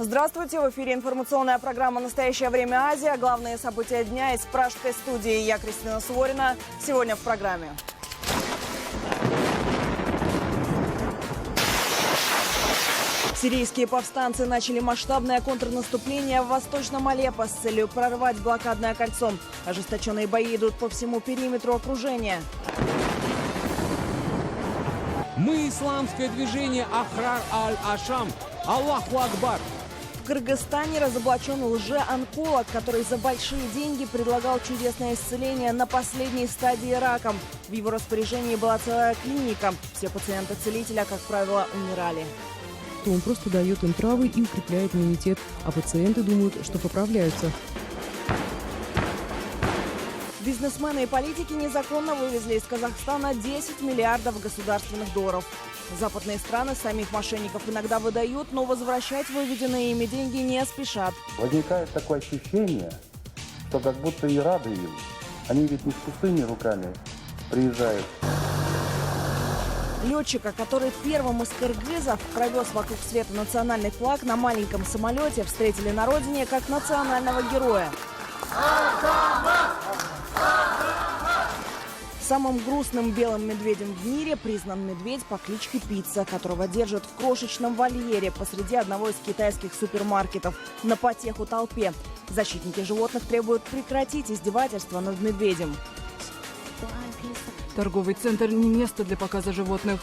Здравствуйте! В эфире информационная программа «Настоящее время Азия». Главные события дня из пражской студии. Я Кристина Суворина. Сегодня в программе. Сирийские повстанцы начали масштабное контрнаступление в Восточном Алеппо с целью прорвать блокадное кольцо. Ожесточенные бои идут по всему периметру окружения. Мы исламское движение Ахрар аль-Ашам. Аллаху Акбар. В Кыргызстане разоблачен лжеонколог, который за большие деньги предлагал чудесное исцеление на последней стадии рака. В его распоряжении была целая клиника. Все пациенты целителя, как правило, умирали. Он просто дает им травы и укрепляет иммунитет, а пациенты думают, что поправляются. Бизнесмены и политики незаконно вывезли из Казахстана 10 миллиардов государственных долларов. Западные страны самих мошенников иногда выдают, но возвращать выведенные ими деньги не спешат. Возникает такое ощущение, что как будто и рады им. Они ведь не с пустыми руками приезжают. Летчика, который первым из кыргызов провез вокруг света национальный флаг на маленьком самолете, встретили на родине как национального героя. Самым грустным белым медведем в мире признан медведь по кличке Пицца, которого держат в крошечном вольере посреди одного из китайских супермаркетов на потеху толпе. Защитники животных требуют прекратить издевательства над медведем. Торговый центр не место для показа животных.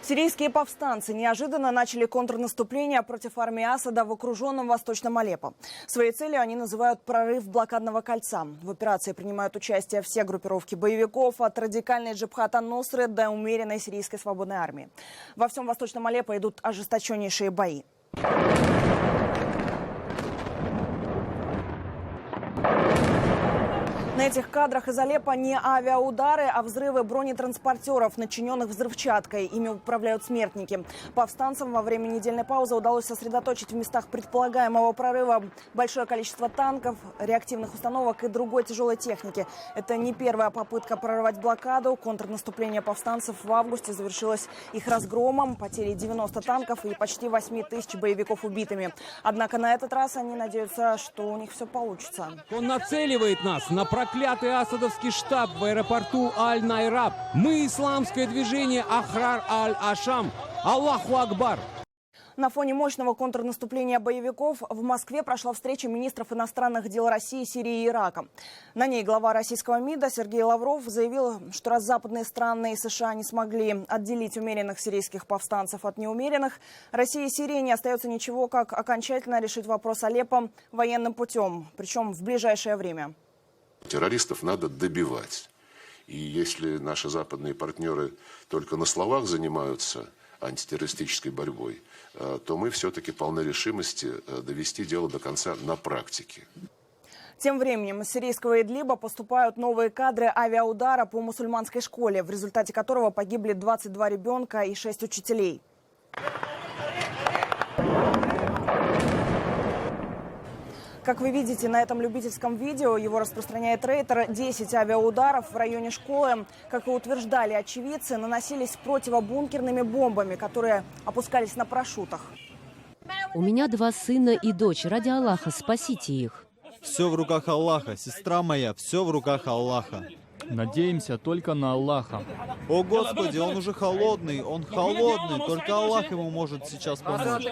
Сирийские повстанцы неожиданно начали контрнаступление против армии Асада в окруженном Восточном Алеппо. Своей целью они называют прорыв блокадного кольца. В операции принимают участие все группировки боевиков, от радикальной Джабхат ан-Нусры до умеренной сирийской свободной армии. Во всем Восточном Алеппо идут ожесточеннейшие бои. На этих кадрах из Алеппо не авиаудары, а взрывы бронетранспортеров, начиненных взрывчаткой. Ими управляют смертники. Повстанцам во время недельной паузы удалось сосредоточить в местах предполагаемого прорыва большое количество танков, реактивных установок и другой тяжелой техники. Это не первая попытка прорвать блокаду. Контрнаступление повстанцев в августе завершилось их разгромом, потерей 90 танков и почти 8 тысяч боевиков убитыми. Однако на этот раз они надеются, что у них все получится. Он нацеливает нас на проклятый асадовский штаб в аэропорту Аль-Найраб. Мы исламское движение Ахрар аль-Ашам. Аллаху Акбар. На фоне мощного контрнаступления боевиков в Москве прошла встреча министров иностранных дел России, Сирии и Ирака. На ней глава российского МИДа Сергей Лавров заявил, что раз западные страны и США не смогли отделить умеренных сирийских повстанцев от неумеренных, России и Сирии не остается ничего, как окончательно решить вопрос Алеппо военным путем, причем в ближайшее время. Террористов надо добивать. И если наши западные партнеры только на словах занимаются антитеррористической борьбой, то мы все-таки полны решимости довести дело до конца на практике. Тем временем из сирийского Идлиба поступают новые кадры авиаудара по мусульманской школе, в результате которого погибли 22 ребенка и 6 учителей. Как вы видите на этом любительском видео, его распространяет Рейтер, 10 авиаударов в районе школы, как и утверждали очевидцы, наносились противобункерными бомбами, которые опускались на парашютах. У меня 2 сына и дочь. Ради Аллаха, спасите их. Все в руках Аллаха, сестра моя, все в руках Аллаха. Надеемся только на Аллаха. О Господи, он уже холодный, он холодный, только Аллах ему может сейчас помочь.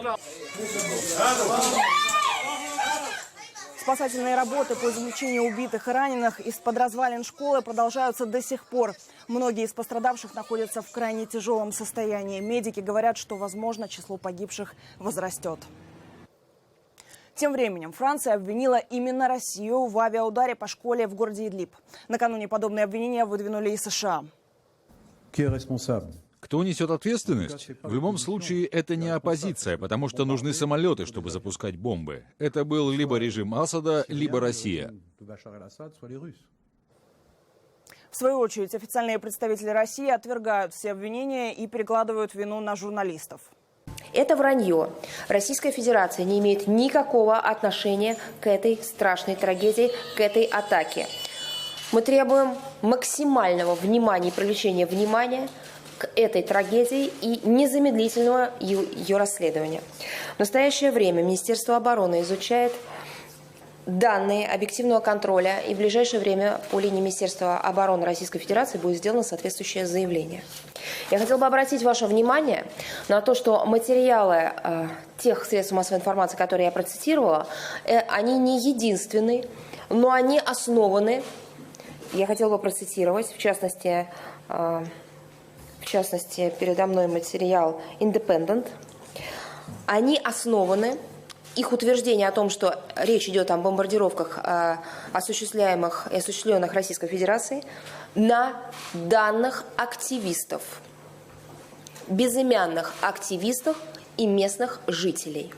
Спасательные работы по извлечению убитых и раненых из-под развалин школы продолжаются до сих пор. Многие из пострадавших находятся в крайне тяжелом состоянии. Медики говорят, что, возможно, число погибших возрастет. Тем временем Франция обвинила именно Россию в авиаударе по школе в городе Идлиб. Накануне подобные обвинения выдвинули и США. Кто несет ответственность? В любом случае, это не оппозиция, потому что нужны самолеты, чтобы запускать бомбы. Это был либо режим Асада, либо Россия. В свою очередь, официальные представители России отвергают все обвинения и перекладывают вину на журналистов. Это вранье. Российская Федерация не имеет никакого отношения к этой страшной трагедии, к этой атаке. Мы требуем максимального внимания и привлечения внимания к этой трагедии и незамедлительного ее расследования. В настоящее время Министерство обороны изучает данные объективного контроля, и в ближайшее время по линии Министерства обороны Российской Федерации будет сделано соответствующее заявление. Я хотела бы обратить ваше внимание на то, что материалы тех средств массовой информации, которые я процитировала, они не единственные, но они основаны, я хотела бы процитировать, в частности, передо мной материал «Independent», они основаны. Их утверждение о том, что речь идет о бомбардировках, осуществляемых и осуществленных Российской Федерацией, на данных активистов, безымянных активистов и местных жителей.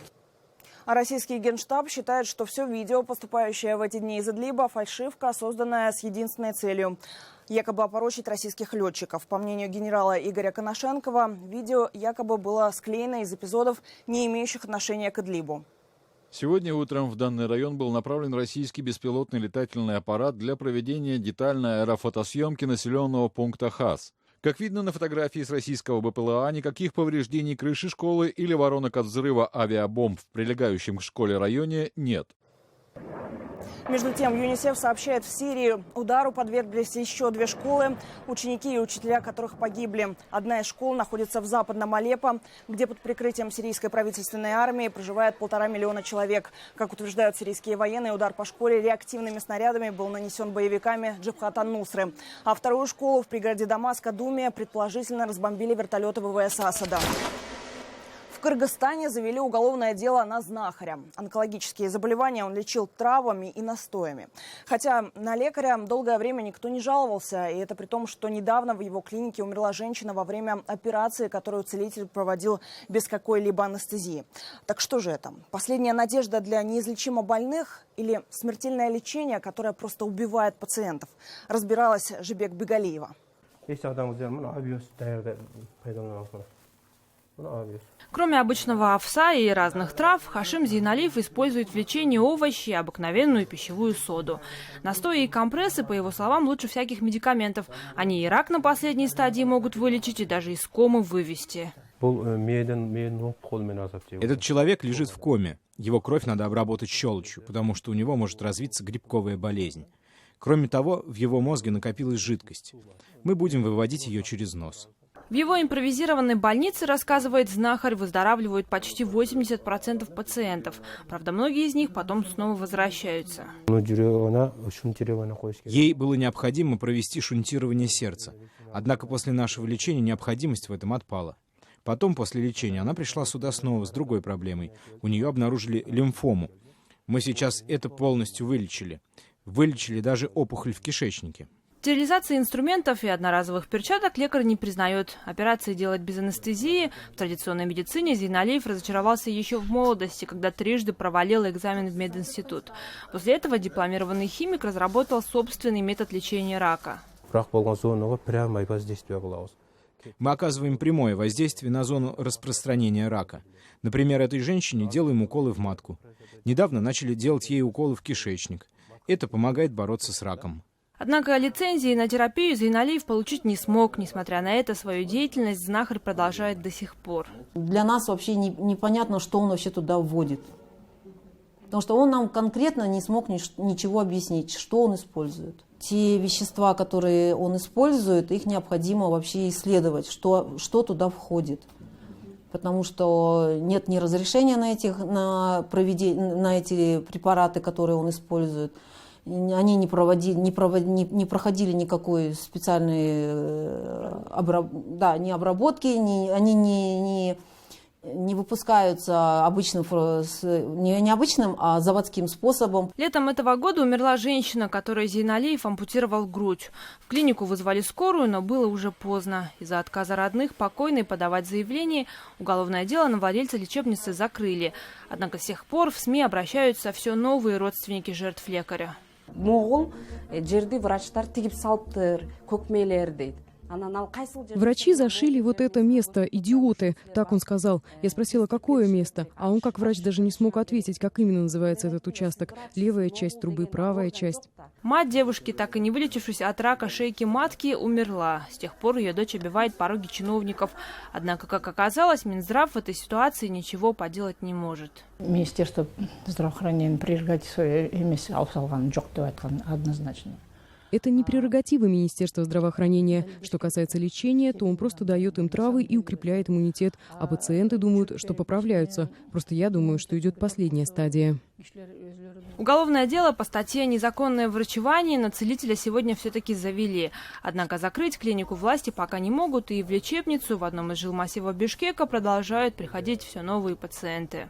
А российский Генштаб считает, что все видео, поступающее в эти дни из Идлиба, фальшивка, созданная с единственной целью – якобы опорочить российских летчиков. По мнению генерала Игоря Коношенкова, видео якобы было склеено из эпизодов, не имеющих отношения к Идлибу. Сегодня утром в данный район был направлен российский беспилотный летательный аппарат для проведения детальной аэрофотосъемки населенного пункта Хас. Как видно на фотографии с российского БПЛА, никаких повреждений крыши школы или воронок от взрыва авиабомб в прилегающем к школе районе нет. Между тем, ЮНИСЕФ сообщает, в Сирии удару подверглись еще 2 школы, ученики и учителя которых погибли. Одна из школ находится в западном Алеппо, где под прикрытием сирийской правительственной армии проживает 1,5 миллиона человек. Как утверждают сирийские военные, удар по школе реактивными снарядами был нанесен боевиками Джабхат ан-Нусры. А вторую школу в пригороде Дамаска, Думе, предположительно разбомбили вертолеты ВВС Асада. В Кыргызстане завели уголовное дело на знахаря. Онкологические заболевания он лечил травами и настоями. Хотя на лекаря долгое время никто не жаловался. И это при том, что недавно в его клинике умерла женщина во время операции, которую целитель проводил без какой-либо анестезии. Так что же это? Последняя надежда для неизлечимо больных или смертельное лечение, которое просто убивает пациентов? Разбиралась Жибек Бегалиева. Кроме обычного овса и разных трав, Хашим Зейналиев использует в лечении овощи и обыкновенную пищевую соду. Настои и компрессы, по его словам, лучше всяких медикаментов. Они и рак на последней стадии могут вылечить и даже из комы вывести. Этот человек лежит в коме. Его кровь надо обработать щелочью, потому что у него может развиться грибковая болезнь. Кроме того, в его мозге накопилась жидкость. Мы будем выводить ее через нос. В его импровизированной больнице, рассказывает знахарь, выздоравливают почти 80% пациентов. Правда, многие из них потом снова возвращаются. Ей было необходимо провести шунтирование сердца. Однако после нашего лечения необходимость в этом отпала. Потом, после лечения, она пришла сюда снова с другой проблемой. У нее обнаружили лимфому. Мы сейчас это полностью вылечили. Вылечили даже опухоль в кишечнике. Стерилизации инструментов и одноразовых перчаток лекарь не признает. Операции делать без анестезии в традиционной медицине Зейналиев разочаровался еще в молодости, когда трижды провалил экзамен в мединститут. После этого дипломированный химик разработал собственный метод лечения рака. Мы оказываем прямое воздействие на зону распространения рака. Например, этой женщине делаем уколы в матку. Недавно начали делать ей уколы в кишечник. Это помогает бороться с раком. Однако лицензии на терапию Зейналиев получить не смог. Несмотря на это, свою деятельность знахарь продолжает до сих пор. Для нас вообще непонятно, что он вообще туда вводит. Потому что он нам конкретно не смог ничего объяснить, что он использует. Те вещества, которые он использует, их необходимо вообще исследовать, что туда входит. Потому что нет ни разрешения на эти препараты, которые он использует. Они не проходили никакой специальной обработки, они не выпускаются не обычным, а заводским способом. Летом этого года умерла женщина, которой Зейналиев ампутировал грудь. В клинику вызвали скорую, но было уже поздно. Из-за отказа родных покойной подавать заявление уголовное дело на владельца лечебницы закрыли. Однако с тех пор в СМИ обращаются все новые родственники жертв лекаря. Врачи зашили вот это место, идиоты, так он сказал. Я спросила, какое место, а он как врач даже не смог ответить, как именно называется этот участок. Левая часть трубы, правая часть. Мать девушки, так и не вылечившись от рака шейки матки, умерла. С тех пор ее дочь обивает пороги чиновников. Однако, как оказалось, Минздрав в этой ситуации ничего поделать не может. Министерство здравоохранения прерогативы емес алған жоқ деп айтқан однозначно. Это не прерогатива Министерства здравоохранения. Что касается лечения, то он просто дает им травы и укрепляет иммунитет, а пациенты думают, что поправляются. Просто я думаю, что идет последняя стадия. Уголовное дело по статье «Незаконное врачевание» на целителя сегодня все-таки завели. Однако закрыть клинику власти пока не могут, и в лечебницу в одном из жилмассивов Бишкека продолжают приходить все новые пациенты.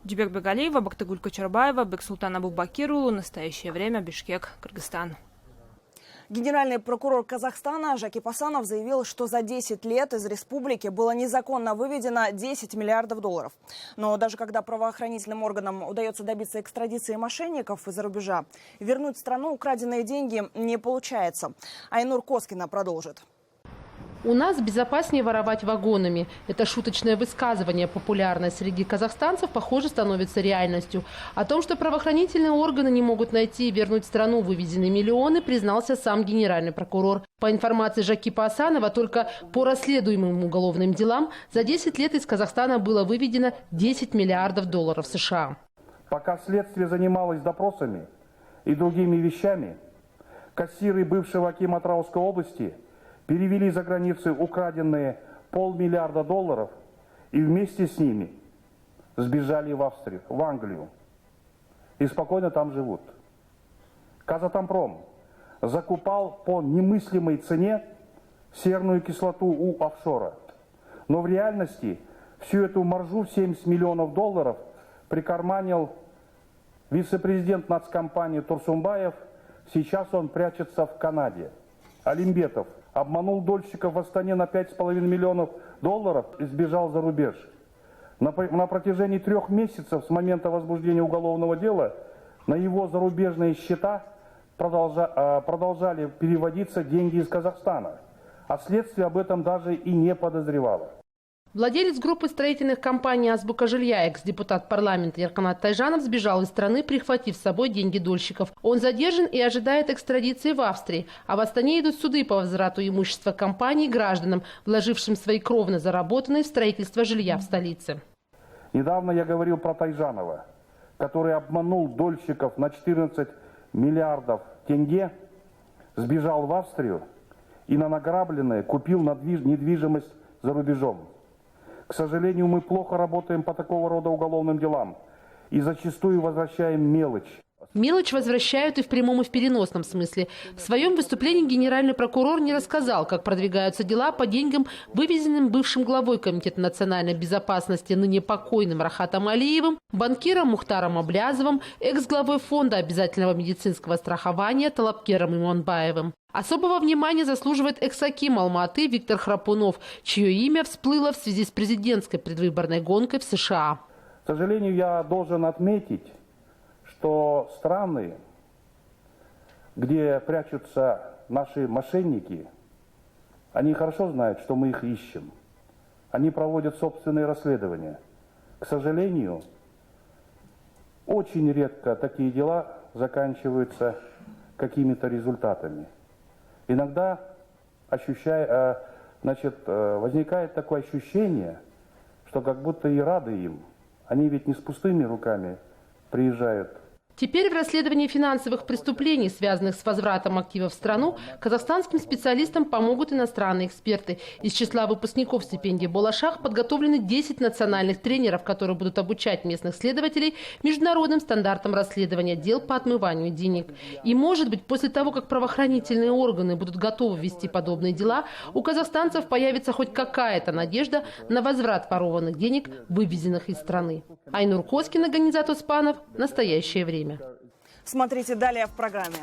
Дюбек Бегалиева, Бактыгуль Кочарбаева, Бексултан Абубакирулу. Настоящее время. Бишкек, Кыргызстан. Генеральный прокурор Казахстана Жаки Пасанов заявил, что за 10 лет из республики было незаконно выведено 10 миллиардов долларов. Но даже когда правоохранительным органам удается добиться экстрадиции мошенников из-за рубежа, вернуть в страну украденные деньги не получается. Айнур Коскина продолжит. У нас безопаснее воровать вагонами. Это шуточное высказывание, популярное среди казахстанцев, похоже, становится реальностью. О том, что правоохранительные органы не могут найти и вернуть в страну вывезенные миллионы, признался сам генеральный прокурор. По информации Жаки Пасанова, только по расследуемым уголовным делам за 10 лет из Казахстана было выведено 10 миллиардов долларов США. Пока следствие занималось допросами и другими вещами, кассиры бывшего акима Атырауской области перевели за границу украденные $500 миллиарда и вместе с ними сбежали в Австрию, в Англию. И спокойно там живут. Казатомпром закупал по немыслимой цене серную кислоту у офшора. Но в реальности всю эту маржу в $70 миллионов прикарманил вице-президент нацкомпании Турсунбаев. Сейчас он прячется в Канаде. Алимбетов обманул дольщиков в Астане на $5,5 миллионов и сбежал за рубеж. На протяжении 3 месяцев с момента возбуждения уголовного дела на его зарубежные счета продолжали переводиться деньги из Казахстана, а следствие об этом даже и не подозревало. Владелец группы строительных компаний «Азбука жилья», экс-депутат парламента Ярканат Тайжанов сбежал из страны, прихватив с собой деньги дольщиков. Он задержан и ожидает экстрадиции в Австрии. А в Астане идут суды по возврату имущества компаний гражданам, вложившим свои кровно заработанные в строительство жилья в столице. Недавно я говорил про Тайжанова, который обманул дольщиков на 14 миллиардов тенге, сбежал в Австрию и на награбленное купил недвижимость за рубежом. К сожалению, мы плохо работаем по такого рода уголовным делам и зачастую возвращаем мелочь. Мелочь возвращают и в прямом, и в переносном смысле. В своем выступлении генеральный прокурор не рассказал, как продвигаются дела по деньгам, вывезенным бывшим главой Комитета национальной безопасности, ныне покойным Рахатом Алиевым, банкиром Мухтаром Аблязовым, экс-главой фонда обязательного медицинского страхования Талапкером Иманбаевым. Особого внимания заслуживает экс-аким Алматы Виктор Храпунов, чье имя всплыло в связи с президентской предвыборной гонкой в США. К сожалению, я должен отметить, что страны, где прячутся наши мошенники, они хорошо знают, что мы их ищем. Они проводят собственные расследования. К сожалению, очень редко такие дела заканчиваются какими-то результатами. Иногда возникает такое ощущение, что как будто и рады им. Они ведь не с пустыми руками приезжают. Теперь в расследовании финансовых преступлений, связанных с возвратом активов в страну, казахстанским специалистам помогут иностранные эксперты. Из числа выпускников стипендии Болашах подготовлены 10 национальных тренеров, которые будут обучать местных следователей международным стандартам расследования дел по отмыванию денег. И, может быть, после того, как правоохранительные органы будут готовы вести подобные дела, у казахстанцев появится хоть какая-то надежда на возврат ворованных денег, вывезенных из страны. Айнур Коскина, Ганизат Успанов. Настоящее время. Смотрите далее в программе.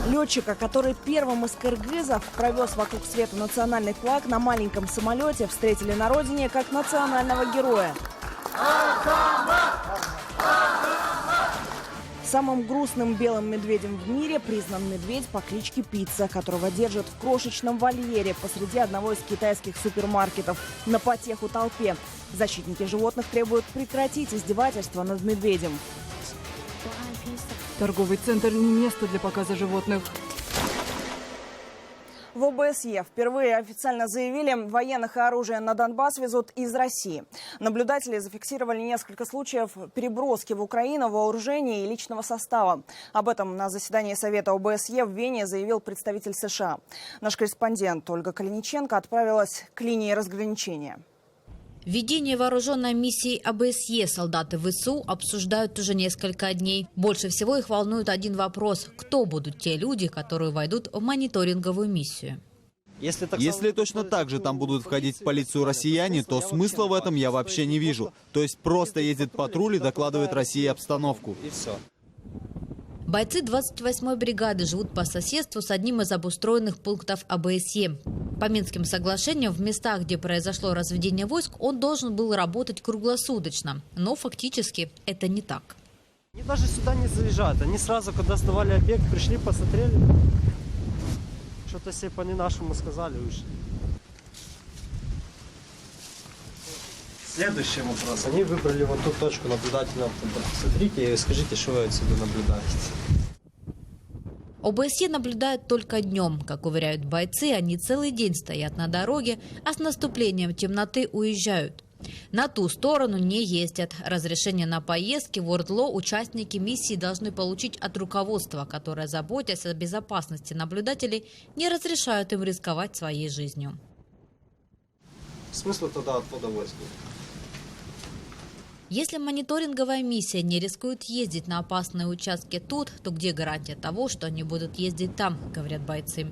Летчика, который первым из кыргызов провез вокруг света национальный флаг на маленьком самолете, встретили на родине как национального героя. Самым грустным белым медведем в мире признан медведь по кличке Пицца, которого держат в крошечном вольере посреди одного из китайских супермаркетов на потеху толпе. Защитники животных требуют прекратить издевательства над медведем. Торговый центр не место для показа животных. В ОБСЕ впервые официально заявили, военных и оружие на Донбасс везут из России. Наблюдатели зафиксировали несколько случаев переброски в Украину вооружения и личного состава. Об этом на заседании Совета ОБСЕ в Вене заявил представитель США. Наш корреспондент Ольга Калиниченко отправилась к линии разграничения. Введение вооруженной миссии ОБСЕ солдаты ВСУ обсуждают уже несколько дней. Больше всего их волнует один вопрос – кто будут те люди, которые войдут в мониторинговую миссию? Если точно так же там будут входить в полицию россияне, то смысла в этом я вообще не вижу. То есть просто ездит патруль и докладывает России обстановку. И все. Бойцы 28-й бригады живут по соседству с одним из обустроенных пунктов ОБСЕ. По Минским соглашениям в местах, где произошло разведение войск, он должен был работать круглосуточно. Но фактически это не так. Они даже сюда не заезжают. Они сразу, когда сдавали объект, пришли, посмотрели. Что-то себе по-не-нашему сказали и ушли. Следующий вопрос. Они выбрали вот ту точку наблюдательного пункта. Смотрите и скажите, что вы отсюда наблюдаете. ОБСЕ наблюдают только днем. Как уверяют бойцы, они целый день стоят на дороге, а с наступлением темноты уезжают. На ту сторону не ездят. Разрешение на поездки в ОРДЛО участники миссии должны получить от руководства, которое, заботясь о безопасности наблюдателей, не разрешают им рисковать своей жизнью. Смысл тогда отвода войск? Если мониторинговая миссия не рискует ездить на опасные участки тут, то где гарантия того, что они будут ездить там, говорят бойцы.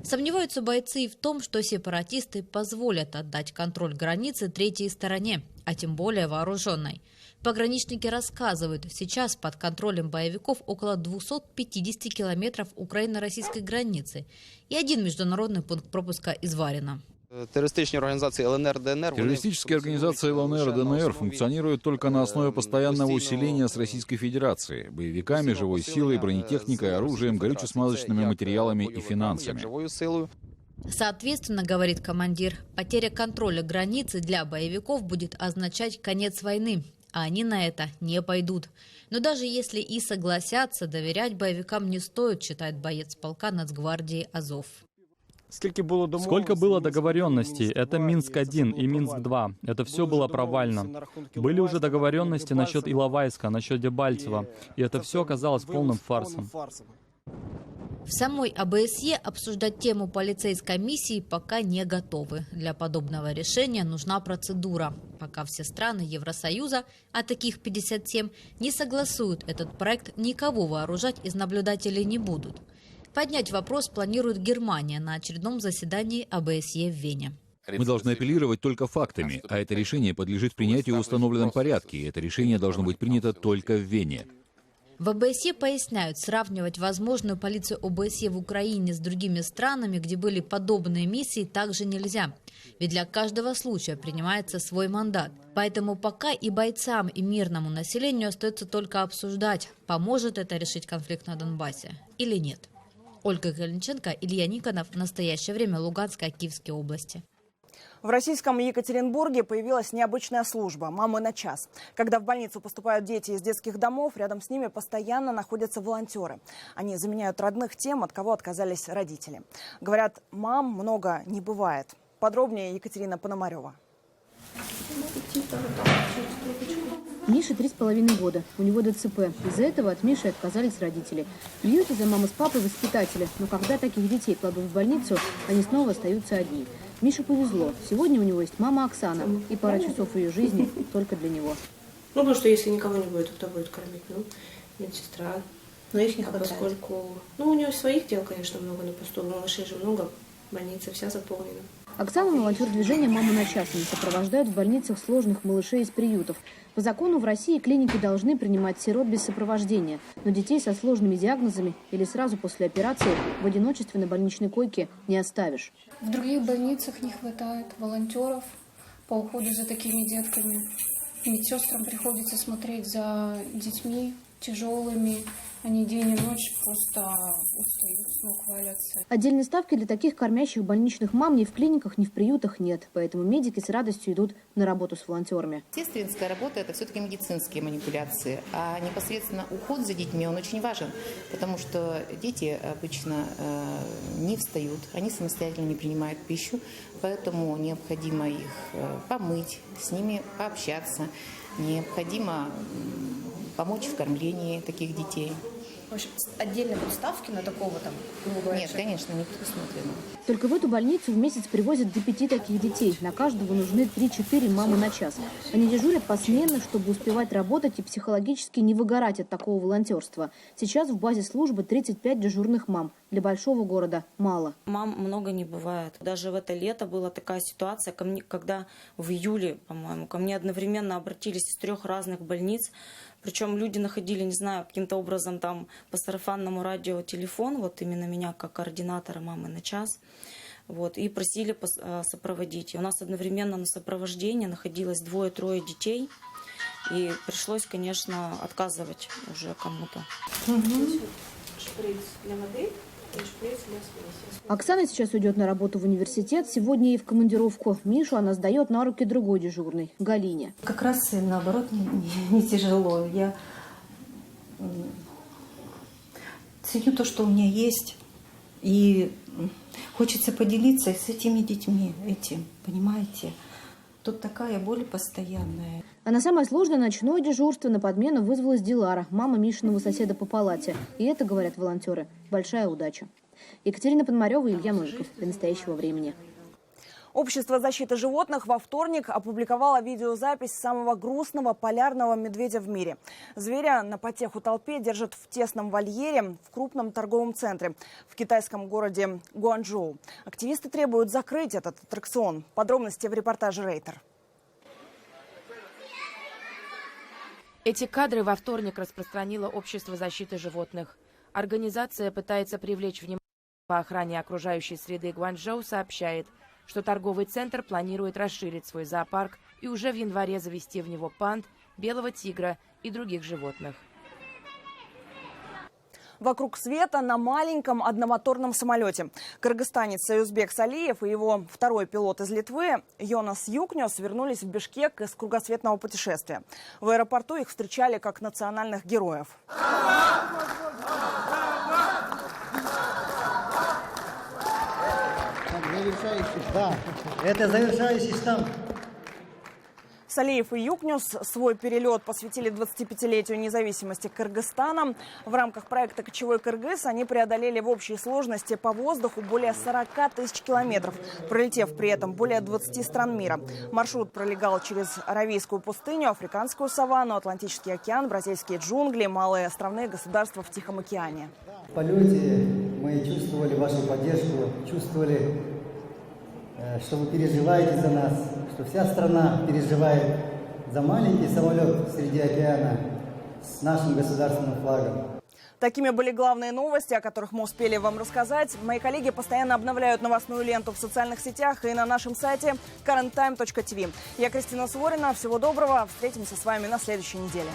Сомневаются бойцы и в том, что сепаратисты позволят отдать контроль границы третьей стороне, а тем более вооруженной. Пограничники рассказывают, сейчас под контролем боевиков около 250 километров украино-российской границы и один международный пункт пропуска из Варина. Террористические организации ЛНР, ДНР функционируют только на основе постоянного усиления с Российской Федерацией, боевиками, живой силой, бронетехникой, оружием, горюче-смазочными материалами и финансами. Соответственно, говорит командир, потеря контроля границы для боевиков будет означать конец войны, а они на это не пойдут. Но даже если и согласятся, доверять боевикам не стоит, считает боец полка Нацгвардии Азов. Сколько было договоренностей? Это Минск-1 и Минск-2. Это все было провально. Были уже договоренности насчет Иловайска, насчет Дебальцева. И это все оказалось полным фарсом. В самой ОБСЕ обсуждать тему полицейской миссии пока не готовы. Для подобного решения нужна процедура. Пока все страны Евросоюза, а таких 57, не согласуют этот проект, никого вооружать из наблюдателей не будут. Поднять вопрос планирует Германия на очередном заседании ОБСЕ в Вене. Мы должны апеллировать только фактами, а это решение подлежит принятию в установленном порядке, и это решение должно быть принято только в Вене. В ОБСЕ поясняют, сравнивать возможную полицию ОБСЕ в Украине с другими странами, где были подобные миссии, также нельзя. Ведь для каждого случая принимается свой мандат. Поэтому пока и бойцам, и мирному населению остается только обсуждать, поможет это решить конфликт на Донбассе или нет. Ольга Калиниченко, Илья Никонов. В настоящее время Луганская, Киевская области. В российском Екатеринбурге появилась необычная служба «Мамы на час». Когда в больницу поступают дети из детских домов, рядом с ними постоянно находятся волонтеры. Они заменяют родных тем, от кого отказались родители. Говорят, мам много не бывает. Подробнее Екатерина Пономарева. Мише 3,5 года. У него ДЦП. Из-за этого от Миши отказались родители. Бьют из-за мамы с папой воспитатели. Но когда таких детей кладут в больницу, они снова остаются одни. Мише повезло. Сегодня у него есть мама Оксана. И пара часов ее жизни только для него. Потому что если никого не будет, кто будет кормить? Медсестра. Но их не хватает. Поскольку, у него своих дел, конечно, много на посту. Малышей же много. Больница вся заполнена. Оксана – волонтер движения «Мама на час». Они сопровождают в больницах сложных малышей из приютов. По закону в России клиники должны принимать сирот без сопровождения. Но детей со сложными диагнозами или сразу после операции в одиночестве на больничной койке не оставишь. В других больницах не хватает волонтеров по уходу за такими детками. Медсестрам приходится смотреть за детьми тяжелыми. Они день и ночь просто устают, с ног валятся. Отдельной ставки для таких кормящих больничных мам ни в клиниках, ни в приютах нет. Поэтому медики с радостью идут на работу с волонтерами. Сестринская работа – это все-таки медицинские манипуляции. А непосредственно уход за детьми, он очень важен. Потому что дети обычно не встают, они самостоятельно не принимают пищу. Поэтому необходимо их помыть, с ними пообщаться. Необходимо помочь в кормлении таких детей. В общем, отдельно будут ставки на такого там? Нет, конечно, не предусмотрено. Только в эту больницу в месяц привозят до 5 таких детей. На каждого нужны 3-4 мамы на час. Они дежурят посменно, чтобы успевать работать и психологически не выгорать от такого волонтерства. Сейчас в базе службы 35 дежурных мам. Для большого города мало. Мам много не бывает. Даже в это лето была такая ситуация, когда в июле, по-моему, ко мне одновременно обратились из 3 разных больниц. Причем люди находили, не знаю, каким-то образом там по сарафанному радио телефон, вот именно меня как координатора мамы на час, вот, и просили сопроводить. И у нас одновременно на сопровождении находилось 2-3 детей, и пришлось, конечно, отказывать уже кому-то. Шприц для воды и шприц для смеси. Оксана сейчас уйдет на работу в университет, сегодня ей в командировку. Мишу она сдает на руки другой дежурной, Галине. Как раз наоборот не тяжело. Я ценю то, что у меня есть, и хочется поделиться с этими детьми этим, понимаете? Тут такая боль постоянная. А на самое сложное ночное дежурство на подмену вызвалась Дилара, мама Мишиного соседа по палате. И это, говорят волонтеры, большая удача. Екатерина Пономарева и Илья Новиков. Для настоящего времени. Общество защиты животных во вторник опубликовало видеозапись самого грустного полярного медведя в мире. Зверя на потеху толпе держат в тесном вольере в крупном торговом центре в китайском городе Гуанчжоу. Активисты требуют закрыть этот аттракцион. Подробности в репортаже Рейтер. Эти кадры во вторник распространило Общество защиты животных. Организация пытается привлечь внимание по охране окружающей среды Гуанчжоу, сообщает, что торговый центр планирует расширить свой зоопарк и уже в январе завести в него панд, белого тигра и других животных. Вокруг света на маленьком одномоторном самолете. Кыргызстанец Союзбек Салиев и его второй пилот из Литвы Йонас Юкнёс вернулись в Бишкек из кругосветного путешествия. В аэропорту их встречали как национальных героев. Да, это завершающий штамп. Салиев и Юкнёс свой перелет посвятили 25-летию независимости Кыргызстана. В рамках проекта «Кочевой Кыргыз» они преодолели в общей сложности по воздуху более 40 тысяч километров, пролетев при этом более 20 стран мира. Маршрут пролегал через Аравийскую пустыню, Африканскую саванну, Атлантический океан, бразильские джунгли, малые островные государства в Тихом океане. В полете мы чувствовали вашу поддержку, чувствовали, что вы переживаете за нас, что вся страна переживает за маленький самолет среди океана с нашим государственным флагом. Такими были главные новости, о которых мы успели вам рассказать. Мои коллеги постоянно обновляют новостную ленту в социальных сетях и на нашем сайте currenttime.tv. Я Кристина Суворина. Всего доброго. Встретимся с вами на следующей неделе.